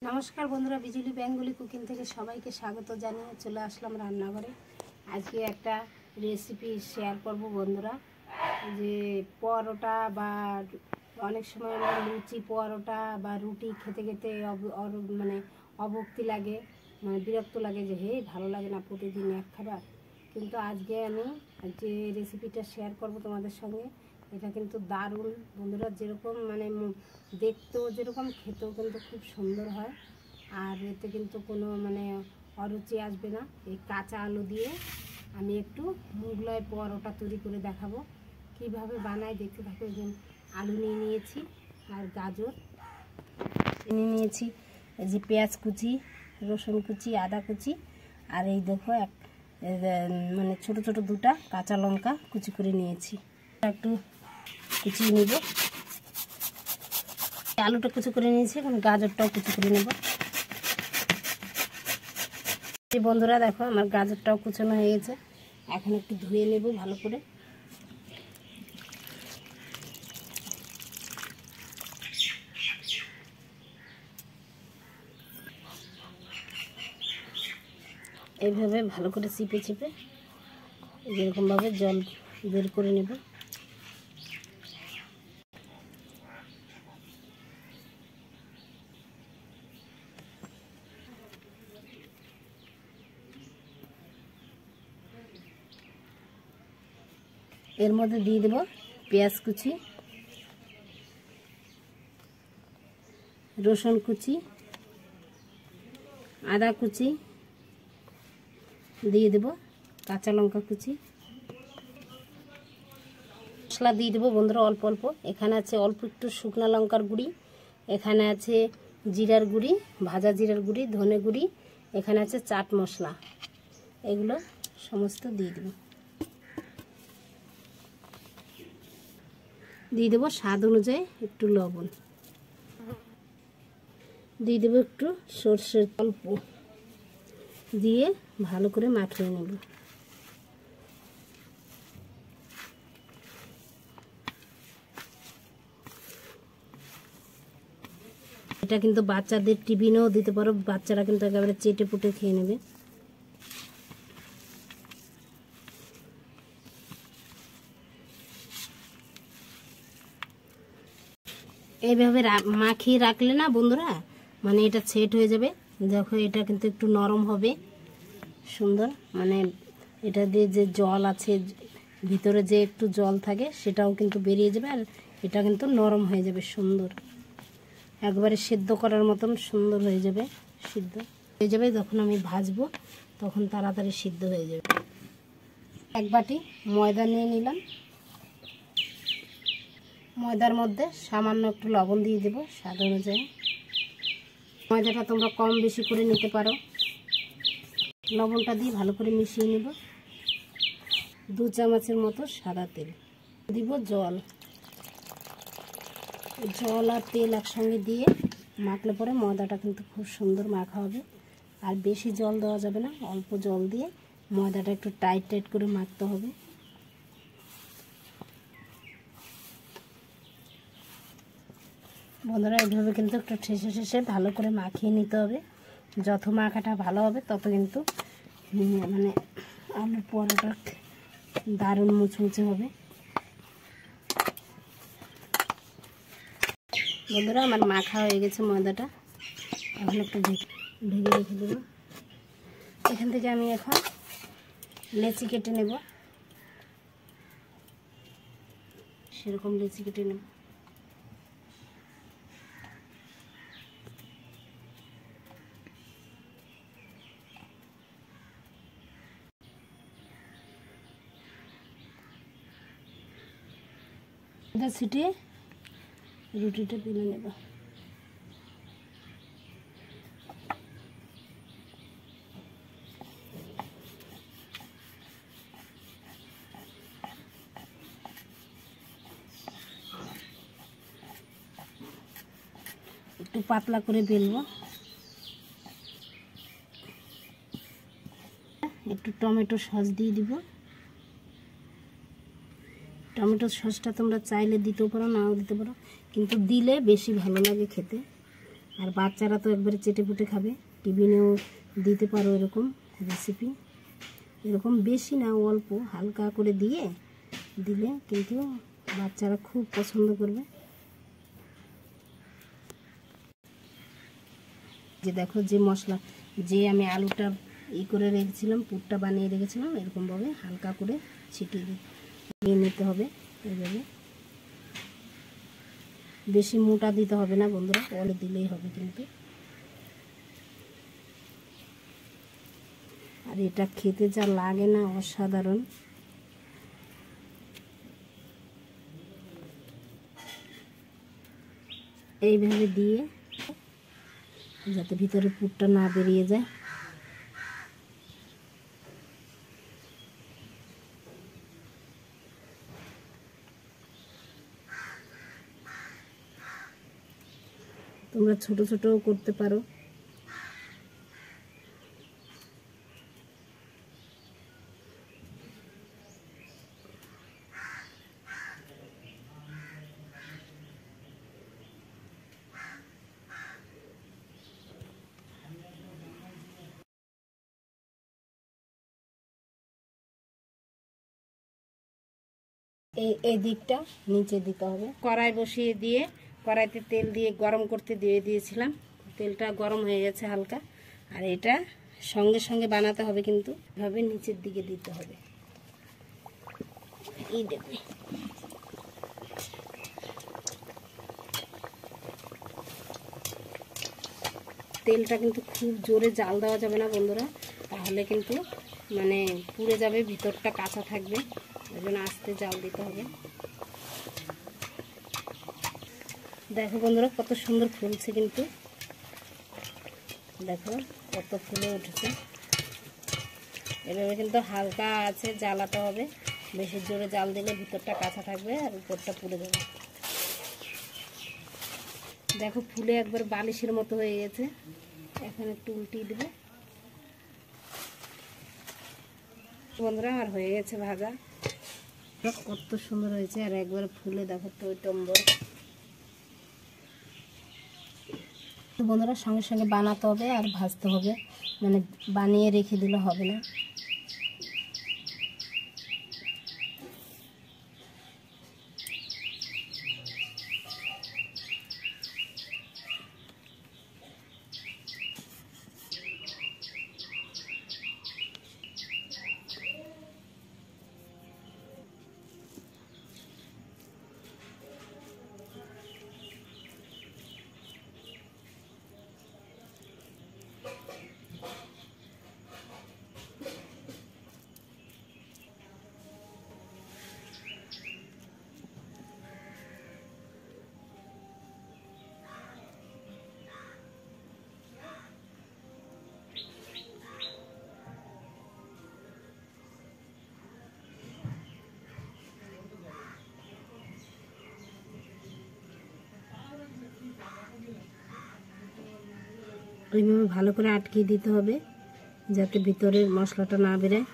নমস্কার বন্ধুরা, বিজুলি বেঙ্গলি কুকিং থেকে সবাইকে স্বাগত জানিয়ে চলে আসলাম রান্নাঘরে। আজকে একটা রেসিপি শেয়ার করব বন্ধুরা। যে পরোটা বা অনেক সময় আমরা লুচি পরোটা বা রুটি খেতে খেতে মানে অভক্তি লাগে, মানে বিরক্ত লাগে যে হে ভালো লাগে না প্রতিদিন এক খাবার। কিন্তু আজকে আমি যে রেসিপিটা শেয়ার করব তোমাদের সঙ্গে, এটা কিন্তু দারুণ বন্ধুরা। যেরকম মানে দেখতেও যেরকম, খেতেও কিন্তু খুব সুন্দর হয়। আর এতে কিন্তু কোনো মানে অরুচি আসবে না। এই কাঁচা আলু দিয়ে আমি একটু মুগলাই পরোটা তৈরি করে দেখাবো কিভাবে বানাই, দেখতে থাকো। আলু নিয়ে নিয়েছি আর গাজর নিয়ে নিয়েছি, এই যে পেঁয়াজ কুচি, রসুন কুচি, আদা কুচি, আর এই দেখো মানে ছোট ছোট দুটা কাঁচা লঙ্কা কুচি করে নিয়েছি। একটু কুচিয়ে নেব। আলুটা কুচি করে নিয়েছি, এখন গাজরটাও কুচি করে নেব। বন্ধুরা দেখো আমার গাজরটাও কুচানো হয়ে গেছে। এখন একটু ধুয়ে নেব ভালো করে। এইভাবে ভালো করে চিপে চিপে এরকমভাবে জল বের করে নেব। এর মধ্যে দিয়ে দেব পেঁয়াজ কুচি, রসুন কুচি, আদা কুচি, দিয়ে দেব কাঁচা লঙ্কা কুচি, মশলা দিয়ে দেবো বন্ধুরা অল্প অল্প। এখানে আছে অল্প একটু শুকনো লঙ্কার গুঁড়ি, এখানে আছে জিরার গুঁড়ি, ভাজা জিরার গুঁড়ি, ধনে গুঁড়ি, এখানে আছে চাট মশলা। এগুলো সমস্ত দিয়ে দেব। দিয়ে দেবো স্বাদ অনুযায়ী একটু লবণ, দিয়ে দেবো একটু সর্ষের অল্প, দিয়ে ভালো করে মাখিয়ে নেব। এটা কিন্তু বাচ্চাদের টিফিনেও দিতে পারো, বাচ্চারা কিন্তু একেবারে চেটে পুটে খেয়ে নেবে। এইভাবে মাখিয়ে রাখলে না বন্ধুরা, মানে এটা সেট হয়ে যাবে। দেখো এটা কিন্তু একটু নরম হবে সুন্দর, মানে এটা দিয়ে যে জল আছে ভিতরে, যে একটু জল থাকে সেটাও কিন্তু বেরিয়ে যাবে, আর এটা কিন্তু নরম হয়ে যাবে সুন্দর, একবারে সিদ্ধ করার মতন সুন্দর হয়ে যাবে, সিদ্ধ হয়ে যাবে। যখন আমি ভাজবো তখন তাড়াতাড়ি সিদ্ধ হয়ে যাবে। এক বাটি ময়দা নিয়ে নিলাম, ময়দার মধ্যে সামান্য একটু লবণ দিয়ে দেবো স্বাদ অনুযায়ী। ময়দাটা তোমরা কম বেশি করে নিতে পারো। লবণটা দিয়ে ভালো করে মিশিয়ে নেব। 2 চামচের মতো সাদা তেল দিব, জল আর তেল একসঙ্গে দিয়ে মাখলে পরে ময়দাটা কিন্তু খুব সুন্দর মাখা হবে। আর বেশি জল দেওয়া যাবে না, অল্প জল দিয়ে ময়দাটা একটু টাইট টাইট করে মাখতে হবে। বন্ধুরা এইভাবে কিন্তু একটু ঠেসে ঠেসে ভালো করে মাখিয়ে নিতে হবে। যত মাখাটা ভালো হবে তত কিন্তু মানে আলুর পরোটা দারুণ মুচমুচে হবে। বন্ধুরা আমার মাখা হয়ে গেছে ময়দাটা, এখন একটু ঢেকে রেখে দেবো। এখান থেকে আমি এখন লেচি কেটে নেব, সেরকম লেচি কেটে নেব। এটা ছিটিয়ে রুটিটা তুলে নেব। একটু পাতলা করে বেলবো। একটু টমেটো সস দিয়ে দিব। টমেটো সসটা তোমরা চাইলে দিতেও পারো, নাও দিতে পারো, কিন্তু দিলে বেশি ভালো লাগে খেতে। আর বাচ্চারা তো একবারে চেটে পুটে খাবে, টিফিনেও দিতে পারো এরকম রেসিপি। এরকম বেশি না, অল্প হালকা করে দিলে কিন্তু বাচ্চারা খুব পছন্দ করবে। যে দেখো, যে মশলা যে আমি আলুটা করে রেখেছিলাম, পুরটা বানিয়ে রেখেছিলাম, এরকমভাবে হালকা করে ছিটিয়ে দিয়ে নিতে হবে। এইভাবে বেশি মোটা দিতে হবে না বন্ধুরা, অল্প দিলেই হবে কিন্তু। আর এটা খেতে যা লাগে না, অসাধারণ। এইভাবে দিয়ে যাতে ভিতরে পুরটা না বেরিয়ে যায়। তোমরা ছোট ছোটও করতে পারো। এই দিকটা নিচে দিতে হবে। কড়াই বসিয়ে দিয়ে কড়াইতে তেল দিয়ে গরম করতে দিয়ে দিয়েছিলাম। তেলটা গরম হয়ে গেছে হালকা। আর এটা সঙ্গে সঙ্গে বানাতে হবে কিন্তু, এভাবে নিচের দিকে দিতে হবে। এই দেখুন, তেলটা কিন্তু খুব জোরে জাল দেওয়া যাবে না বন্ধুরা, তাহলে কিন্তু মানে পুড়ে যাবে, ভিতরটা কাঁচা থাকবে। ওই জন্য আস্তে জাল দিতে হবে। দেখো বন্ধুরা, কত সুন্দর ফুলছে কিন্তু, দেখো কত ফুলে উঠেছে। এভাবে কিন্তু হালকা আছে জ্বালাতে হবে, বেশি জোরে জাল দিলে ভিতরটা কাঁচা থাকবে আর উপরটা পুড়ে যাবে। দেখো ফুলে একবার বালিশের মতো হয়ে গেছে। এখন একটু উল্টিয়ে দেবো বন্ধুরা। আর হয়ে গেছে ভাজা, কত সুন্দর হয়েছে। আর একবার ফুলে দেখো টইটম্বর। বন্ধুরা সঙ্গে সঙ্গে বানাতে হবে আর ভাজতে হবে, মানে বানিয়ে রেখে দিলে হবে না। ওইভাবে ভালো করে আটকে দিতে হবে যাতে ভিতরের মশলাটা না বেরোয়।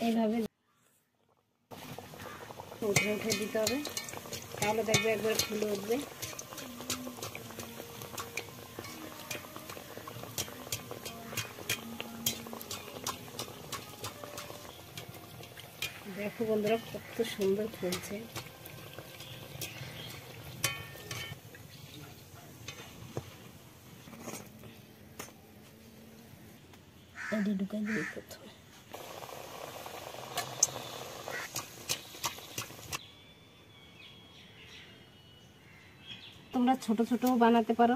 এইভাবে উঠে উঠে দিতে হবে, তাহলে দেখবে একবার ফুলে উঠবে। দেখো বন্ধুরা কত সুন্দর ফুলছে। এটি ঢুকাই দিই প্রথমে। তোমরা ছোট ছোটও বানাতে পারো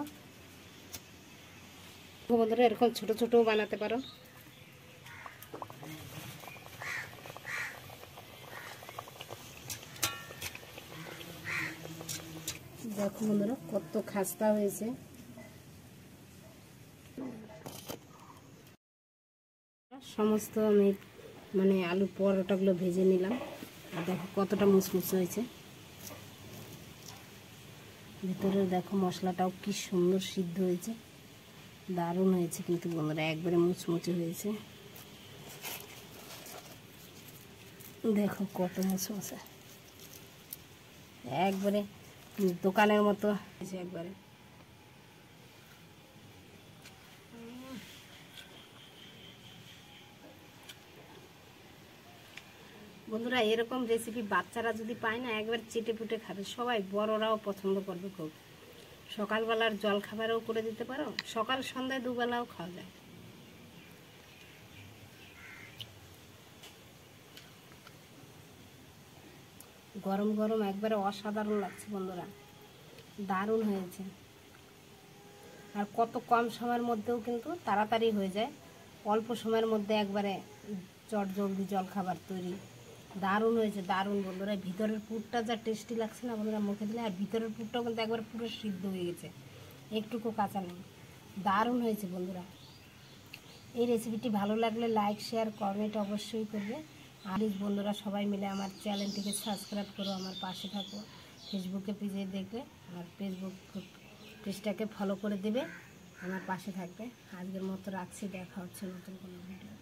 বন্ধুরা, এরকম ছোট ছোটও বানাতে পারো। দেখো বন্ধুরা কত খাস্তা হয়েছে। সমস্ত আমি মানে আলুর পরোটাগুলো ভেজে নিলাম। আর দেখো কতটা মুচমুচে হয়েছে। ভিতরে দেখো মশলাটাও কি সুন্দর সিদ্ধ হয়েছে, দারুণ হয়েছে কিন্তু বন্ধুরা, একবারে মুচমুচে হয়েছে। দেখো কত মুসমুসে, একবারে দোকানের মতো একবারে। বন্ধুরা এরকম রেসিপি বাচ্চারা যদি পায় না একবার চেটে পুটে খাবে, সবাই বড়রাও পছন্দ করবে খুব। সকালবেলার জল খাবারও করে দিতে পারো, সকাল সন্ধ্যায় দুবেলাও খাওয়া যায়। গরম গরম একবারে অসাধারণ লাগছে বন্ধুরা, দারুণ হয়েছে। আর কত কম সময়ের মধ্যেও কিন্তু তাড়াতাড়ি হয়ে যায়, অল্প সময়ের মধ্যে একবারে চটজলদি জল খাবার তৈরি। দারুণ হয়েছে, দারুণ বন্ধুরা। ভিতরের পুরটা যা টেস্টি লাগছে না বন্ধুরা মুখে দিলে, আর ভিতরের পুরটাও কিন্তু একবার পুরো সিদ্ধ হয়ে গেছে, একটুকু কাঁচা নেই। দারুণ হয়েছে বন্ধুরা। এই রেসিপিটি ভালো লাগলে লাইক শেয়ার কমেন্ট অবশ্যই করবে। আর বন্ধুরা সবাই মিলে আমার চ্যানেলটিকে সাবস্ক্রাইব করো, আমার পাশে থাকো। ফেসবুকে পেজে দেখবে আমার ফেসবুক পেজটাকে ফলো করে দেবে, আমার পাশে থাকবে। আজকের মতো রাখছি, দেখা হচ্ছে নতুন কোনো ভিডিও।